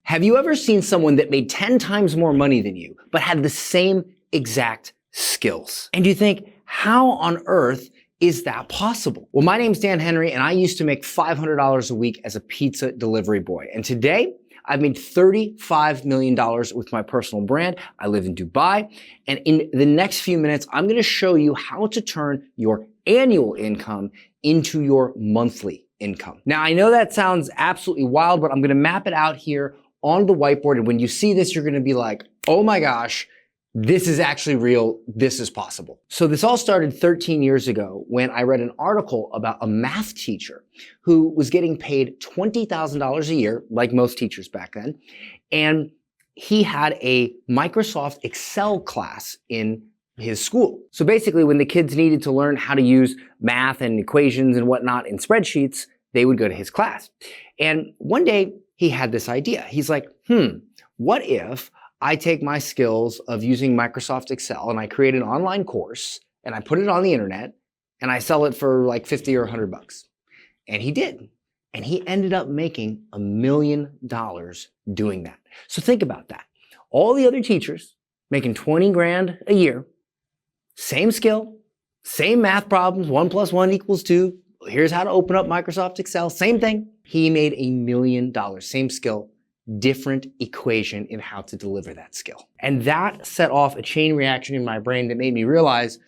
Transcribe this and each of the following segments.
Have you ever seen someone that made 10 times more money than you, but had the same exact skills? And you think, how on earth is that possible? Well, my name's Dan Henry, and I used to make $500 a week as a pizza delivery boy. And today, I've made $35 million with my personal brand. I live in Dubai. And in the next few minutes, I'm gonna show you how to turn your annual income into your monthly income. Now, I know that sounds absolutely wild, but I'm gonna map it out here on the whiteboard. And when you see this, you're gonna be like, oh my gosh, this is actually real, this is possible. So this all started 13 years ago when I read an article about a math teacher who was getting paid $20,000 a year, like most teachers back then, and he had a Microsoft Excel class in his school. So basically, when the kids needed to learn how to use math and equations and whatnot in spreadsheets, they would go to his class. And one day, he had this idea. He's like, what if I take my skills of using Microsoft Excel and I create an online course and I put it on the internet and I sell it for like 50 or 100 bucks. And he did. And he ended up making $1 million doing that. So think about that. All the other teachers making 20 grand a year, same skill, same math problems, 1 + 1 = 2. Here's how to open up Microsoft Excel, same thing. He made $1 million, same skill, different equation in how to deliver that skill. And that set off a chain reaction in my brain that made me realize,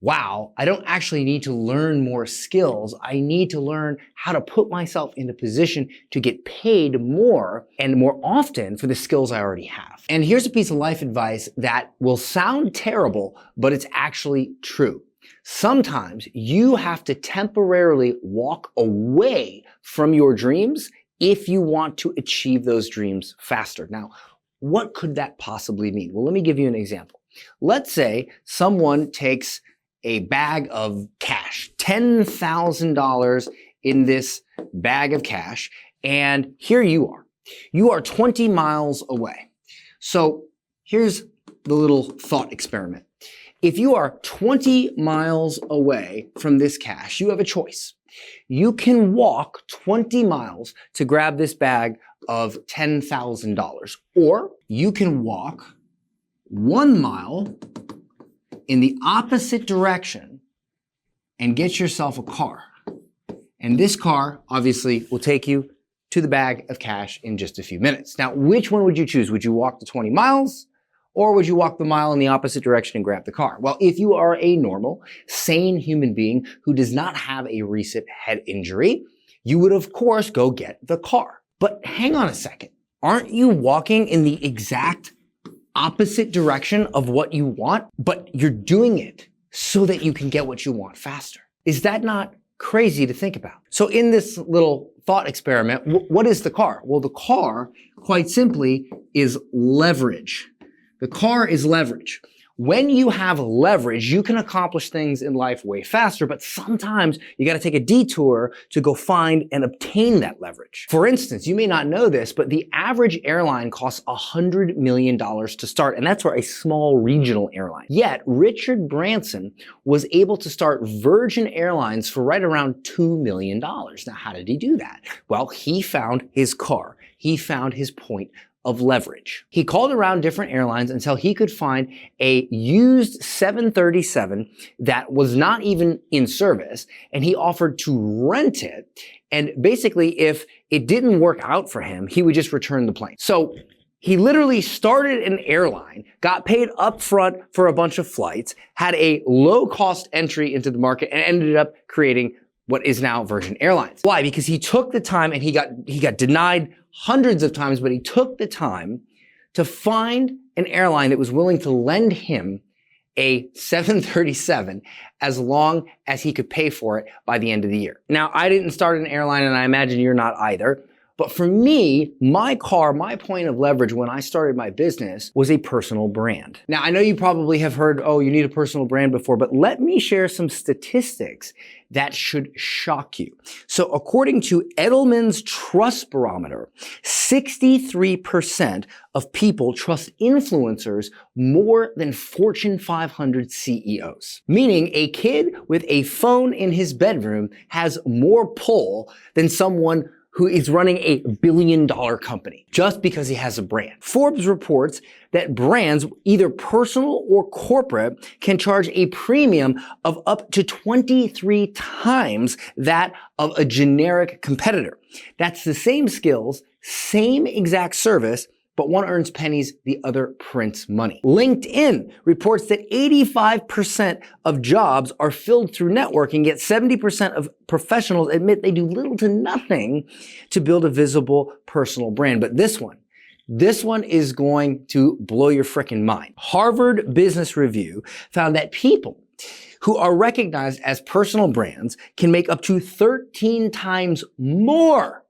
wow, I don't actually need to learn more skills. I need to learn how to put myself in a position to get paid more and more often for the skills I already have. And here's a piece of life advice that will sound terrible, but it's actually true. Sometimes you have to temporarily walk away from your dreams if you want to achieve those dreams faster. Now, what could that possibly mean? Well, let me give you an example. Let's say someone takes a bag of cash, $10,000 in this bag of cash, and here you are. You are 20 miles away. So here's the little thought experiment. If you are 20 miles away from this cash, you have a choice. You can walk 20 miles to grab this bag of $10,000, or you can walk 1 mile in the opposite direction and get yourself a car. And this car obviously will take you to the bag of cash in just a few minutes. Now, which one would you choose? Would you walk the 20 miles? Or would you walk the mile in the opposite direction and grab the car? Well, if you are a normal, sane human being who does not have a recent head injury, you would of course go get the car. But hang on a second. Aren't you walking in the exact opposite direction of what you want? But you're doing it so that you can get what you want faster. Is that not crazy to think about? So in this little thought experiment, what is the car? Well, the car, quite simply, is leverage. The car is leverage. When you have leverage, you can accomplish things in life way faster, but sometimes you got to take a detour to go find and obtain that leverage. For instance, you may not know this, but the average airline costs $100 million to start, and that's for a small regional airline. Yet, Richard Branson was able to start Virgin Airlines for right around $2 million. Now, how did he do that? Well, he found his car. He found his point of leverage. He called around different airlines until he could find a used 737 that was not even in service, and he offered to rent it. And basically, if it didn't work out for him, he would just return the plane. So he literally started an airline, got paid upfront for a bunch of flights, had a low-cost entry into the market, and ended up creating what is now Virgin Airlines. Why? Because he took the time, and he got denied hundreds of times, but he took the time to find an airline that was willing to lend him a 737 as long as he could pay for it by the end of the year. Now, I didn't start an airline, and I imagine you're not either. But for me, my car, my point of leverage when I started my business was a personal brand. Now, I know you probably have heard, oh, you need a personal brand before, but let me share some statistics that should shock you. So according to Edelman's Trust Barometer, 63% of people trust influencers more than Fortune 500 CEOs. Meaning a kid with a phone in his bedroom has more pull than someone who is running a billion-dollar company just because he has a brand. Forbes reports that brands, either personal or corporate, can charge a premium of up to 23 times that of a generic competitor. That's the same skills, same exact service, but one earns pennies, the other prints money. LinkedIn reports that 85% of jobs are filled through networking, yet 70% of professionals admit they do little to nothing to build a visible personal brand. But this one is going to blow your frickin' mind. Harvard Business Review found that people who are recognized as personal brands can make up to 13 times more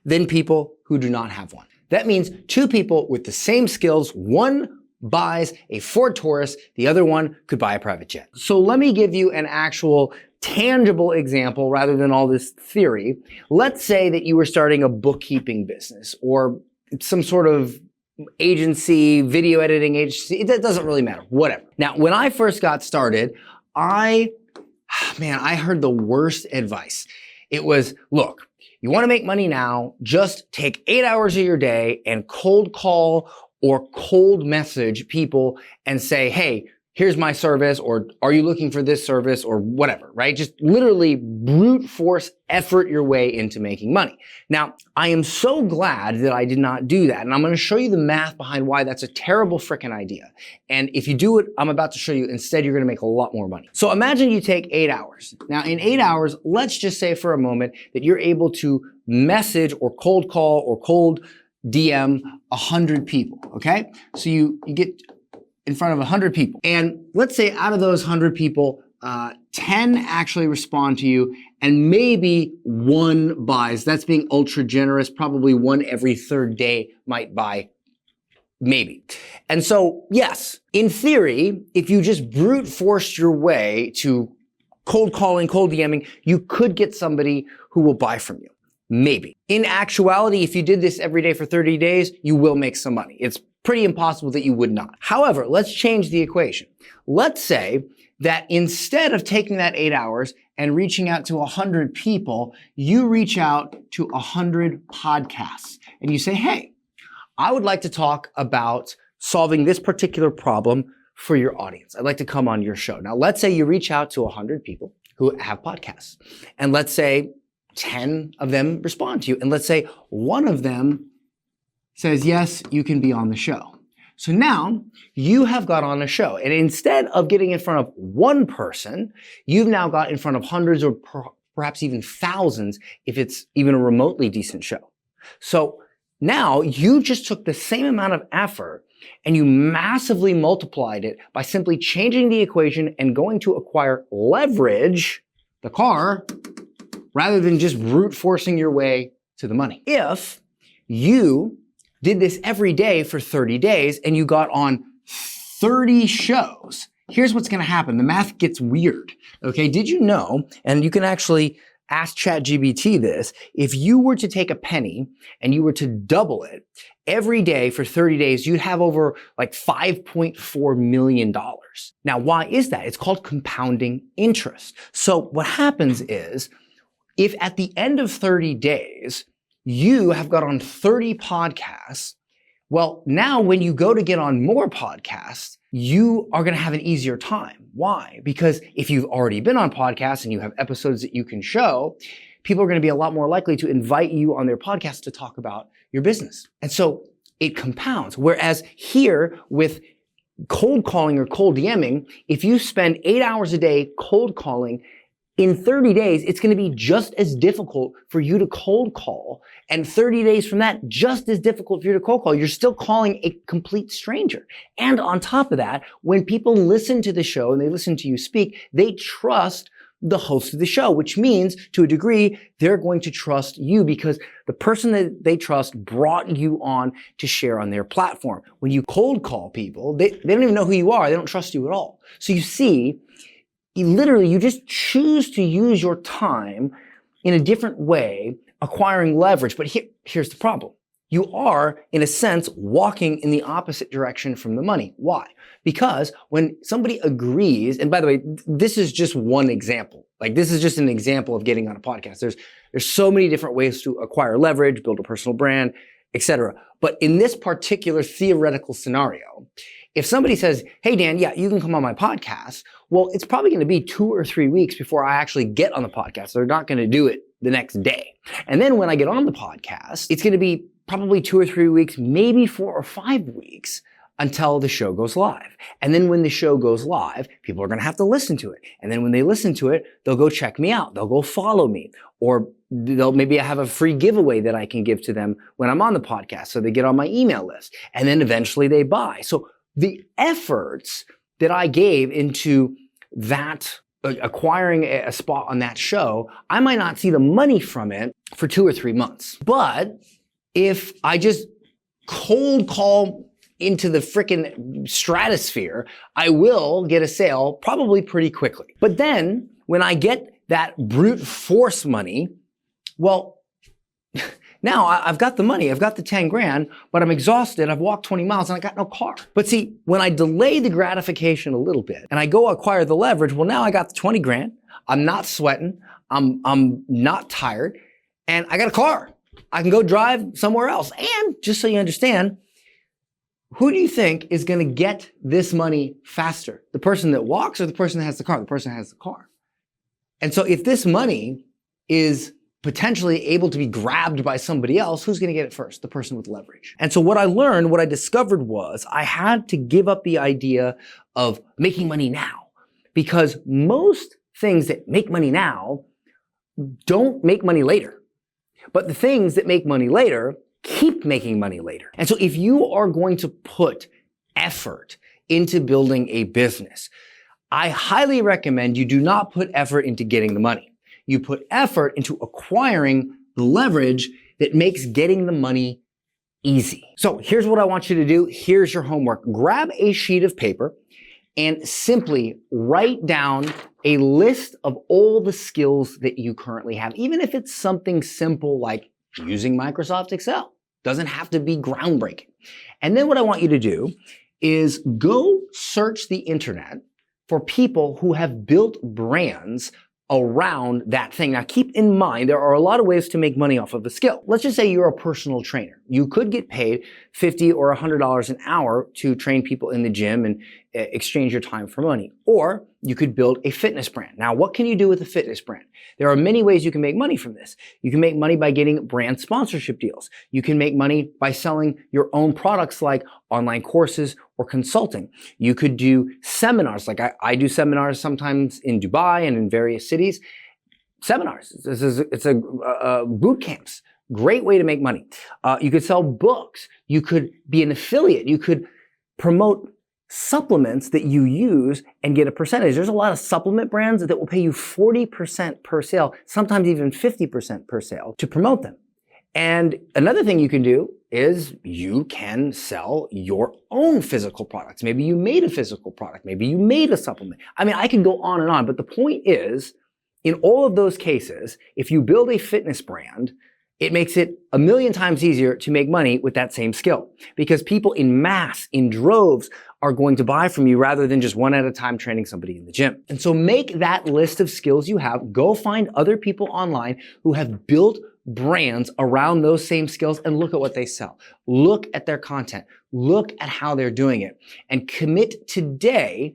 than people who do not have one. That means two people with the same skills, one buys a Ford Taurus, the other one could buy a private jet. So let me give you an actual tangible example rather than all this theory. Let's say that you were starting a bookkeeping business or some sort of agency, video editing agency. It doesn't really matter, whatever. Now, when I first got started, I heard the worst advice. It was, look, you want to make money now, just take 8 hours of your day and cold call or cold message people and say, hey, here's my service, or are you looking for this service, or whatever, right? Just literally brute force effort your way into making money. Now, I am so glad that I did not do that. And I'm going to show you the math behind why that's a terrible freaking idea. And if you do it, I'm about to show you, instead, you're going to make a lot more money. So imagine you take 8 hours. Now, in 8 hours, let's just say for a moment that you're able to message or cold call or cold DM 100 people, okay? So you get in front of 100 people. And let's say out of those 100 people, 10 actually respond to you and maybe one buys. That's being ultra generous. Probably one every third day might buy, maybe. And so, yes, in theory, if you just brute forced your way to cold calling, cold DMing, you could get somebody who will buy from you. Maybe. In actuality, if you did this every day for 30 days, you will make some money. It's pretty impossible that you would not. However, let's change the equation. Let's say that instead of taking that 8 hours and reaching out to 100 people, you reach out to 100 podcasts and you say, hey, I would like to talk about solving this particular problem for your audience. I'd like to come on your show. Now, let's say you reach out to 100 people who have podcasts, and let's say 10 of them respond to you, and let's say one of them says, yes, you can be on the show. So now you have got on a show, and instead of getting in front of one person, you've now got in front of hundreds or perhaps even thousands if it's even a remotely decent show. So now you just took the same amount of effort and you massively multiplied it by simply changing the equation and going to acquire leverage, the car, rather than just brute forcing your way to the money. If you did this every day for 30 days and you got on 30 shows, here's what's going to happen. The math gets weird. Okay. Did you know, and you can actually ask ChatGPT this, if you were to take a penny and you were to double it every day for 30 days, you'd have over like $5.4 million. Now, why is that? It's called compounding interest. So what happens is, if at the end of 30 days, you have got on 30 podcasts, well, now when you go to get on more podcasts, you are going to have an easier time. Why? Because if you've already been on podcasts and you have episodes that you can show, people are going to be a lot more likely to invite you on their podcast to talk about your business. And so it compounds. Whereas here with cold calling or cold DMing, if you spend 8 hours a day cold calling, in 30 days, it's going to be just as difficult for you to cold call. And 30 days from that, just as difficult for you to cold call. You're still calling a complete stranger. And on top of that, when people listen to the show and they listen to you speak, they trust the host of the show, which means to a degree, they're going to trust you because the person that they trust brought you on to share on their platform. When you cold call people, they don't even know who you are. They don't trust you at all. So you see, you just choose to use your time in a different way, acquiring leverage. But here's the problem. you are, in a sense, walking in the opposite direction from the money. Why? Because when somebody agrees, and by the way, this is just one example. Like, this is just an example of getting on a podcast. There's so many different ways to acquire leverage, build a personal brand, etc. But in this particular theoretical scenario, if somebody says, hey, Dan, yeah, you can come on my podcast, well, it's probably going to be 2 or 3 weeks before I actually get on the podcast. They're not going to do it the next day. And then when I get on the podcast, it's going to be probably 2 or 3 weeks, maybe 4 or 5 weeks until the show goes live. And then when the show goes live, people are going to have to listen to it. And then when they listen to it, they'll go check me out. They'll go follow me. Or maybe I have a free giveaway that I can give to them when I'm on the podcast. So they get on my email list. And then eventually they buy. So the efforts that I gave into that, acquiring a spot on that show, I might not see the money from it for 2 or 3 months. But if I just cold call into the frickin' stratosphere, I will get a sale probably pretty quickly. But then when I get that brute force money, well, now I've got the money, I've got the 10 grand, but I'm exhausted, I've walked 20 miles and I got no car. But see, when I delay the gratification a little bit and I go acquire the leverage, well, now I got the 20 grand, I'm not sweating, I'm not tired, and I got a car. I can go drive somewhere else. And just so you understand, who do you think is going to get this money faster? The person that walks or the person that has the car? The person that has the car. And so if this money is potentially able to be grabbed by somebody else, who's going to get it first? The person with leverage. And so what I learned, what I discovered was I had to give up the idea of making money now, because most things that make money now don't make money later. But the things that make money later keep making money later. And so if you are going to put effort into building a business, I highly recommend you do not put effort into getting the money. You put effort into acquiring the leverage that makes getting the money easy. So here's what I want you to do. Here's your homework. Grab a sheet of paper and simply write down a list of all the skills that you currently have, even if it's something simple like using Microsoft Excel. Doesn't have to be groundbreaking. And then what I want you to do is go search the internet for people who have built brands around that thing. Now keep in mind, there are a lot of ways to make money off of a skill. Let's just say you're a personal trainer. You could get paid $50 or $100 an hour to train people in the gym and exchange your time for money. Or you could build a fitness brand. Now, what can you do with a fitness brand? There are many ways you can make money from this. You can make money by getting brand sponsorship deals. You can make money by selling your own products like online courses or consulting. You could do seminars. Like I do seminars sometimes in Dubai and in various cities. Seminars. It's a boot camps. Great way to make money. You could sell books. You could be an affiliate. You could promote supplements that you use and get a percentage. There's a lot of supplement brands that will pay you 40% per sale, sometimes even 50% per sale to promote them. And another thing you can do is you can sell your own physical products. Maybe you made a physical product. Maybe you made a supplement. I mean, I can go on and on, but the point is, in all of those cases, if you build a fitness brand, it makes it a million times easier to make money with that same skill, because people in mass, in droves, are going to buy from you rather than just one at a time training somebody in the gym. And so make that list of skills you have. Go find other people online who have built brands around those same skills and look at what they sell. Look at their content. Look at how they're doing it. And commit today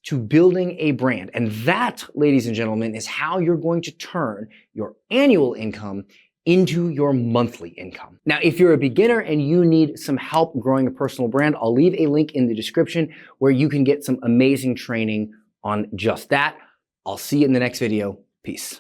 to building a brand. And that, ladies and gentlemen, is how you're going to turn your annual income into your monthly income. Now, if you're a beginner and you need some help growing a personal brand, I'll leave a link in the description where you can get some amazing training on just that. I'll see you in the next video. Peace.